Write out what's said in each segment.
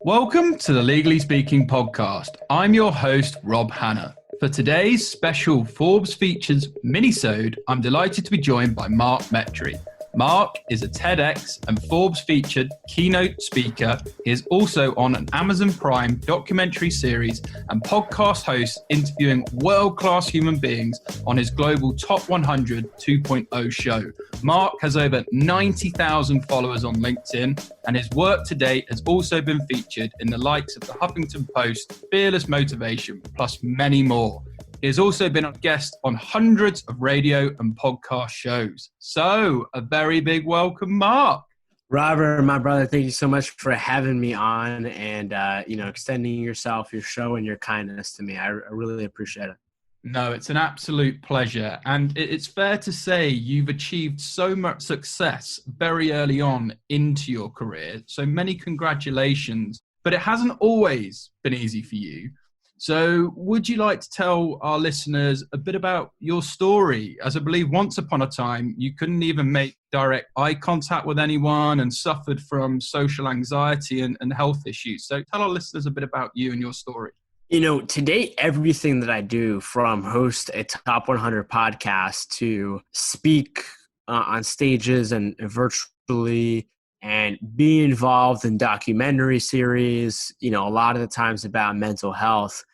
Welcome to the Legally Speaking podcast. I'm your host, Rob Hanna. For today's special Forbes Features minisode, I'm delighted to be joined by Mark Metry. Mark is a TEDx and Forbes featured keynote speaker. He is also on an Amazon Prime documentary series and podcast host interviewing world-class human beings on his global Top 100 2.0 show. Mark has over 90,000 followers on LinkedIn, and his work to date has also been featured in the likes of the Huffington Post, Fearless Motivation, plus many more. He has also been a guest on hundreds of radio and podcast shows. So, a very big welcome, Mark. Robert, my brother, thank you so much for having me on and, extending yourself, your show, and your kindness to me. I really appreciate it. No, it's an absolute pleasure. And it's fair to say you've achieved so much success very early on into your career. So many congratulations. But it hasn't always been easy for you. So would you like to tell our listeners a bit about your story? As I believe once upon a time, you couldn't even make direct eye contact with anyone and suffered from social anxiety and health issues. So tell our listeners a bit about you and your story. Today, everything that I do, from host a top 100 podcast to speak on stages and virtually and be involved in documentary series, a lot of the times about mental health,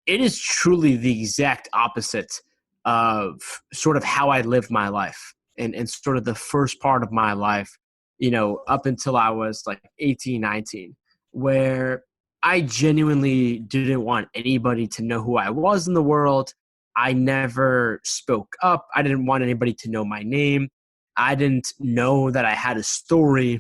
it is truly the exact opposite of sort of how I lived my life and sort of the first part of my life, up until I was like 18, 19, where I genuinely didn't want anybody to know who I was in the world. I never spoke up. I didn't want anybody to know my name. I didn't know that I had a story.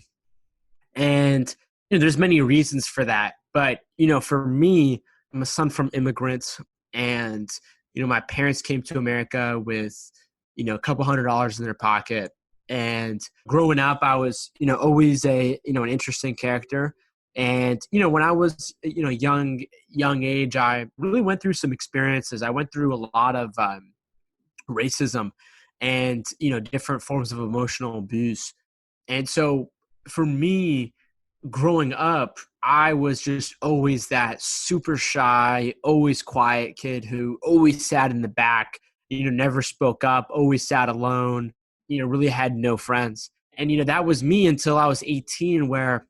And there's many reasons for that. But, for me, I'm a son from immigrants, and, my parents came to America with, a couple $100s in their pocket. And growing up, I was, always an interesting character. And, when I was, young age, I really went through some experiences. I went through a lot of racism and, different forms of emotional abuse. And so for me, growing up, I was just always that super shy, always quiet kid who always sat in the back, never spoke up, always sat alone, really had no friends. And, that was me until I was 18, where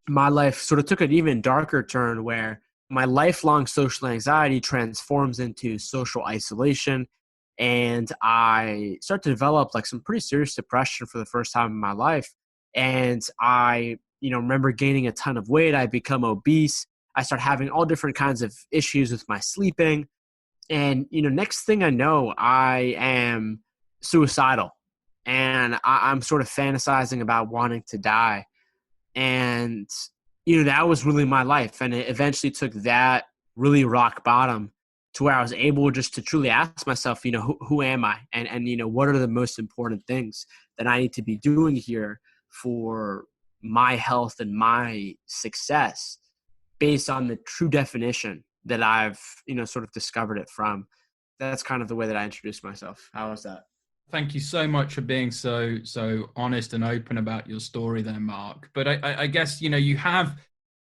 my life sort of took an even darker turn, where my lifelong social anxiety transforms into social isolation. And I start to develop like some pretty serious depression for the first time in my life. And I remember gaining a ton of weight. I become obese. I start having all different kinds of issues with my sleeping. And, next thing I know, I am suicidal. And I'm sort of fantasizing about wanting to die. And, that was really my life. And it eventually took that really rock bottom to where I was able just to truly ask myself, who am I? And what are the most important things that I need to be doing here for my health and my success, based on the true definition that I've, sort of discovered it from. That's kind of the way that I introduced myself. How was that? Thank you so much for being so honest and open about your story there, Mark. But I guess, you have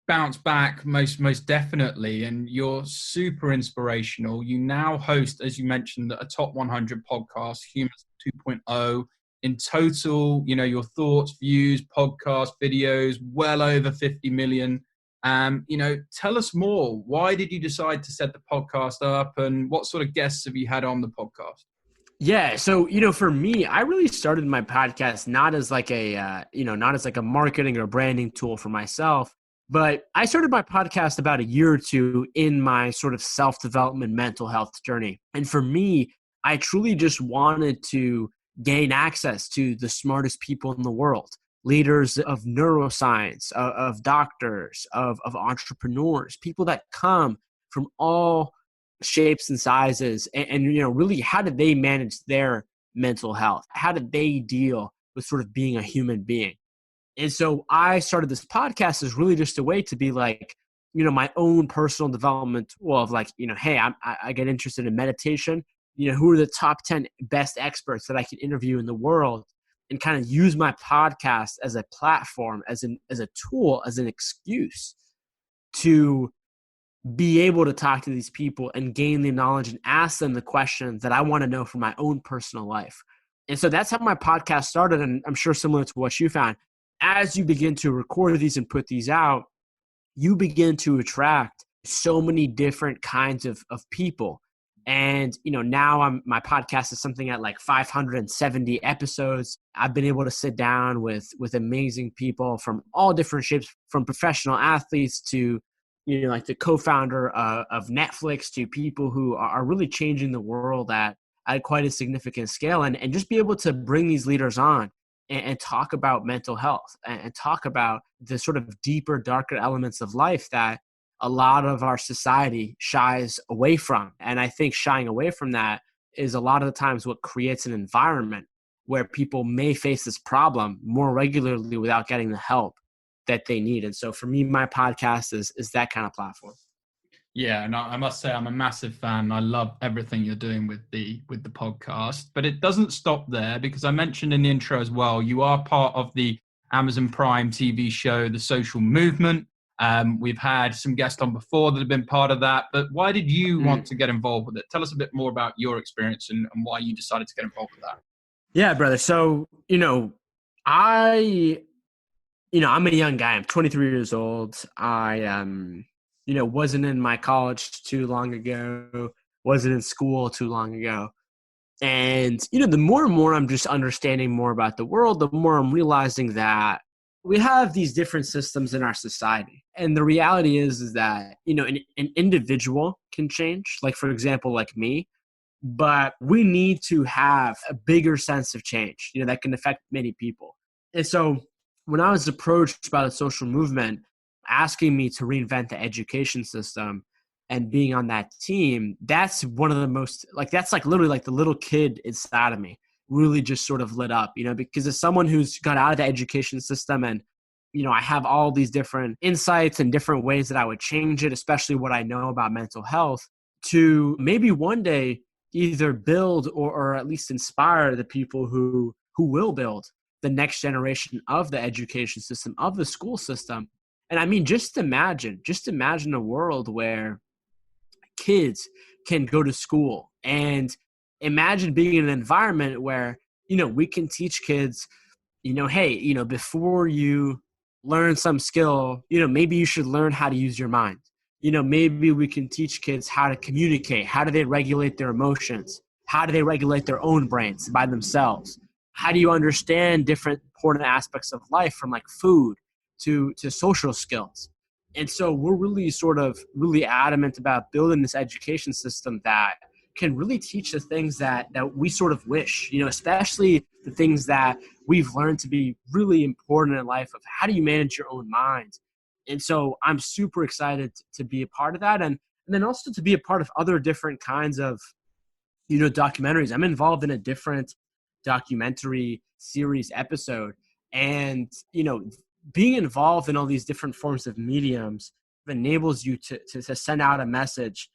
bounced back most definitely, and you're super inspirational. You now host, as you mentioned, a top 100 podcast, Humans 2.0. In total, your thoughts, views, podcast, videos, well over 50 million. Tell us more. Why did you decide to set the podcast up, and what sort of guests have you had on the podcast? Yeah. So, for me, I really started my podcast not as like a marketing or branding tool for myself, but I started my podcast about a year or two in my sort of self-development mental health journey. And for me, I truly just wanted to gain access to the smartest people in the world, leaders of neuroscience, of doctors, of entrepreneurs, people that come from all shapes and sizes, and really, how did they manage their mental health? How did they deal with sort of being a human being? And so I started this podcast as really just a way to be like, my own personal development tool of like, hey, I get interested in meditation. Who are the top 10 best experts that I can interview in the world, and kind of use my podcast as a platform, as a tool, as an excuse to be able to talk to these people and gain the knowledge and ask them the questions that I want to know for my own personal life. And so that's how my podcast started. And I'm sure similar to what you found, as you begin to record these and put these out, you begin to attract so many different kinds of people. And, now my podcast is something at like 570 episodes. I've been able to sit down with amazing people from all different shapes, from professional athletes to, like the co-founder of Netflix, to people who are really changing the world at quite a significant scale, and just be able to bring these leaders on and talk about mental health and talk about the sort of deeper, darker elements of life that a lot of our society shies away from. And I think shying away from that is a lot of the times what creates an environment where people may face this problem more regularly without getting the help that they need. And so for me, my podcast is that kind of platform. Yeah, and I must say I'm a massive fan. I love everything you're doing with the podcast, but it doesn't stop there, because I mentioned in the intro as well, you are part of the Amazon Prime TV show, The Social Movement. We've had some guests on before that have been part of that, but why did you want to get involved with it? Tell us a bit more about your experience and why you decided to get involved with that. Yeah, brother. So, I'm a young guy. I'm 23 years old. I, wasn't in my college too long ago, wasn't in school too long ago. And, the more and more I'm just understanding more about the world, the more I'm realizing that we have these different systems in our society. And the reality is that, an individual can change, like, for example, like me, but we need to have a bigger sense of change, that can affect many people. And so when I was approached by the social movement, asking me to reinvent the education system and being on that team, that's one of the most, that's literally like the little kid inside of me really just sort of lit up, because as someone who's got out of the education system and, I have all these different insights and different ways that I would change it, especially what I know about mental health, to maybe one day either build or at least inspire the people who will build the next generation of the education system, of the school system. And I mean, just imagine a world where kids can go to school, and imagine being in an environment where, we can teach kids, hey, before you learn some skill, maybe you should learn how to use your mind. Maybe we can teach kids how to communicate. How do they regulate their emotions? How do they regulate their own brains by themselves? How do you understand different important aspects of life, from like food to social skills? And so we're really adamant about building this education system that can really teach the things that we sort of wish, especially the things that we've learned to be really important in life, of how do you manage your own mind. And so I'm super excited to be a part of that. And then also to be a part of other different kinds of, documentaries. I'm involved in a different documentary series episode, and, being involved in all these different forms of mediums enables you to send out a message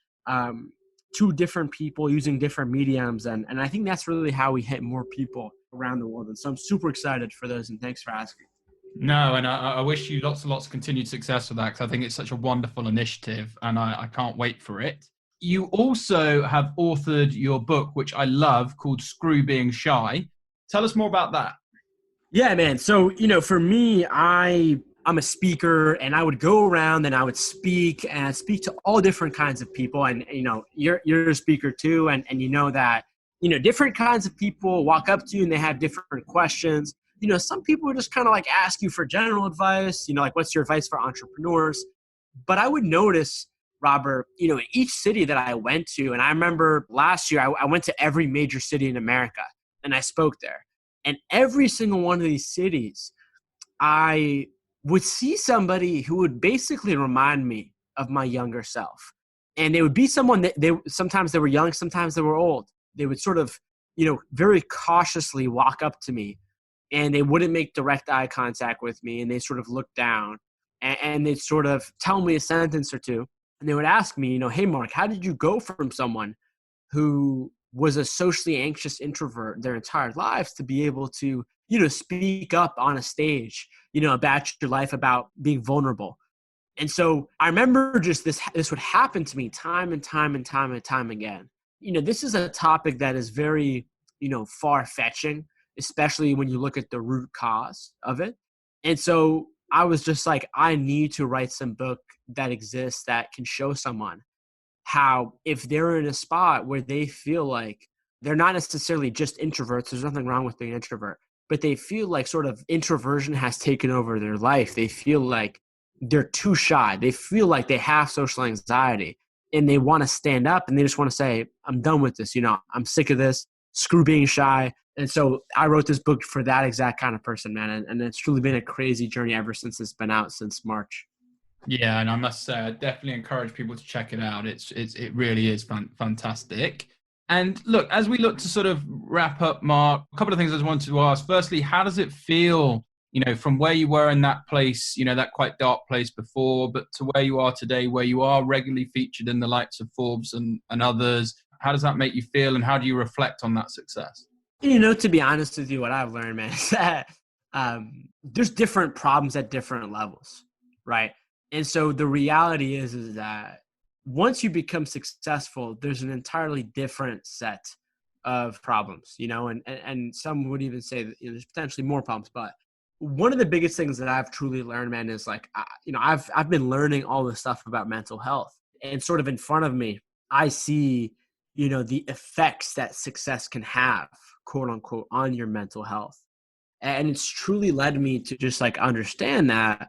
to different people using different mediums. And I think that's really how we hit more people around the world. And so I'm super excited for those, and thanks for asking. No, and I wish you lots and lots of continued success with that, because I think it's such a wonderful initiative, and I can't wait for it. You also have authored your book, which I love, called Screw Being Shy. Tell us more about that. Yeah, man. So, for me, I'm a speaker, and I would go around and I would speak to all different kinds of people. And, you're a speaker too. And you know that, different kinds of people walk up to you and they have different questions. Some people would just kind of like ask you for general advice, like, what's your advice for entrepreneurs? But I would notice, Robert, in each city that I went to, and I remember last year, I went to every major city in America and I spoke there. And every single one of these cities, I would see somebody who would basically remind me of my younger self. And they would be someone that sometimes they were young, sometimes they were old. They would sort of, very cautiously walk up to me, and they wouldn't make direct eye contact with me. And they sort of look down, and they'd sort of tell me a sentence or two. And they would ask me, hey, Mark, how did you go from someone who was a socially anxious introvert their entire lives to be able to, speak up on a stage, about your life, about being vulnerable? And so I remember just this would happen to me time and time and time and time again. This is a topic that is very, far-fetching, especially when you look at the root cause of it. And so I was just like, I need to write some book that exists that can show someone how if they're in a spot where they feel like they're not necessarily just introverts, there's nothing wrong with being an introvert, but they feel like sort of introversion has taken over their life. They feel like they're too shy. They feel like they have social anxiety and they want to stand up and they just want to say, I'm done with this. I'm sick of this. Screw being shy. And so I wrote this book for that exact kind of person, man. And it's truly been a crazy journey ever since it's been out since March. Yeah, and I must say, I definitely encourage people to check it out. It really is fantastic. And look, as we look to sort of wrap up, Mark, a couple of things I just wanted to ask. Firstly, how does it feel, from where you were in that place, that quite dark place before, but to where you are today, where you are regularly featured in the likes of Forbes and others? How does that make you feel, and how do you reflect on that success? To be honest with you, what I've learned, man, is that there's different problems at different levels, right? And so the reality is that once you become successful, there's an entirely different set of problems, and some would even say that there's potentially more problems. But one of the biggest things that I've truly learned, man, is like, I've been learning all this stuff about mental health, and sort of in front of me, I see, the effects that success can have, quote unquote, on your mental health. And it's truly led me to just like understand that,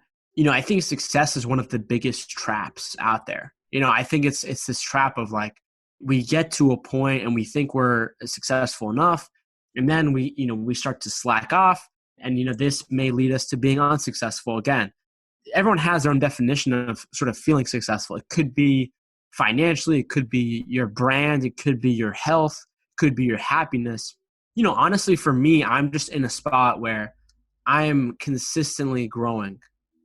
I think success is one of the biggest traps out there. I think it's this trap of like, we get to a point and we think we're successful enough, and then we start to slack off, and this may lead us to being unsuccessful again. Everyone has their own definition of sort of feeling successful. It could be financially, it could be your brand, it could be your health, it could be your happiness. Honestly, for me, I'm just in a spot where I'm consistently growing,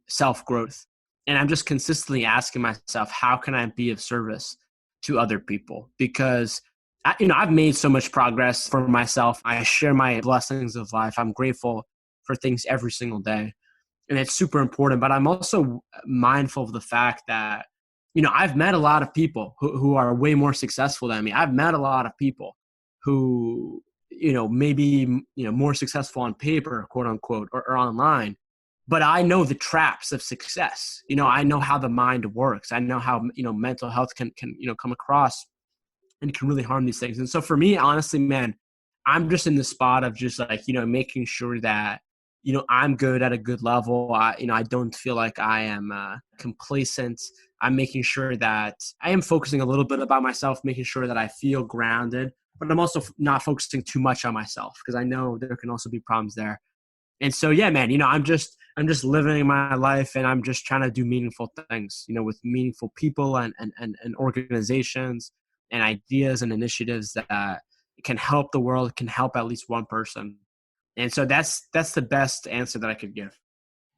self-growth. And I'm just consistently asking myself, how can I be of service to other people? Because, I've made so much progress for myself. I share my blessings of life. I'm grateful for things every single day. And it's super important. But I'm also mindful of the fact that, I've met a lot of people who are way more successful than me. I've met a lot of people who, maybe, more successful on paper, quote unquote, or online. But I know the traps of success. I know how the mind works. I know how, mental health can come across and can really harm these things. And so for me, honestly, man, I'm just in the spot of just like, making sure that, I'm good at a good level. I don't feel like I am complacent. I'm making sure that I am focusing a little bit about myself, making sure that I feel grounded, but I'm also not focusing too much on myself because I know there can also be problems there. And so, yeah, man, I'm just living my life, and I'm just trying to do meaningful things, with meaningful people and organizations and ideas and initiatives that can help the world, can help at least one person. And so that's the best answer that I could give.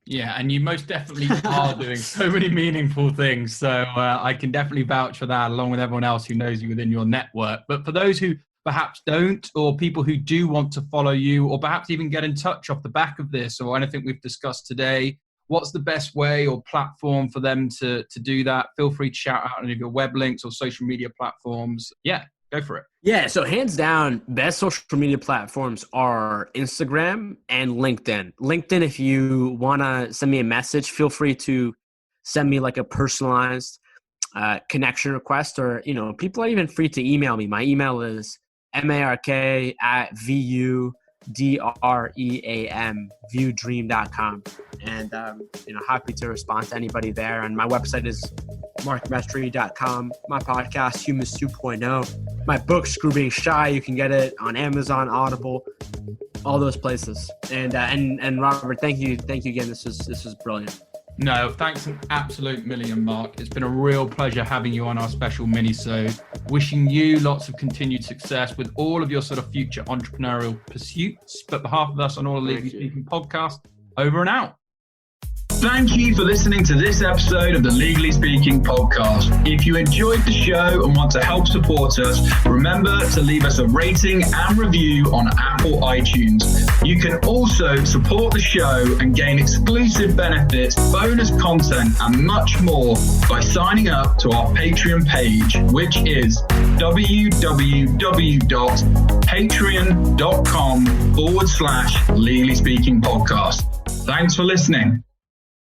Yeah, and you most definitely are doing so many meaningful things. So I can definitely vouch for that, along with everyone else who knows you within your network. But for those who perhaps don't, or people who do want to follow you, or perhaps even get in touch off the back of this or anything we've discussed today, what's the best way or platform for them to do that? Feel free to shout out any of your web links or social media platforms. Yeah, go for it. Yeah, so hands down, best social media platforms are Instagram and LinkedIn. LinkedIn, if you want to send me a message, feel free to send me like a personalized connection request, or, people are even free to email me. My email is mark@viewdream, viewdream.com. And, happy to respond to anybody there. And my website is markmetry.com. My podcast, Humans 2.0. My book, Screw Being Shy, you can get it on Amazon, Audible, all those places. And Robert, thank you again. This is brilliant. No, thanks an absolute million, Mark. It's been a real pleasure having you on our special mini-sode. Wishing you lots of continued success with all of your sort of future entrepreneurial pursuits. But on behalf of us on all the Legally Speaking podcast, over and out. Thank you for listening to this episode of the Legally Speaking podcast. If you enjoyed the show and want to help support us, remember to leave us a rating and review on Apple iTunes. You can also support the show and gain exclusive benefits, bonus content, and much more by signing up to our Patreon page, which is www.patreon.com/Legally Speaking Podcast. Thanks for listening.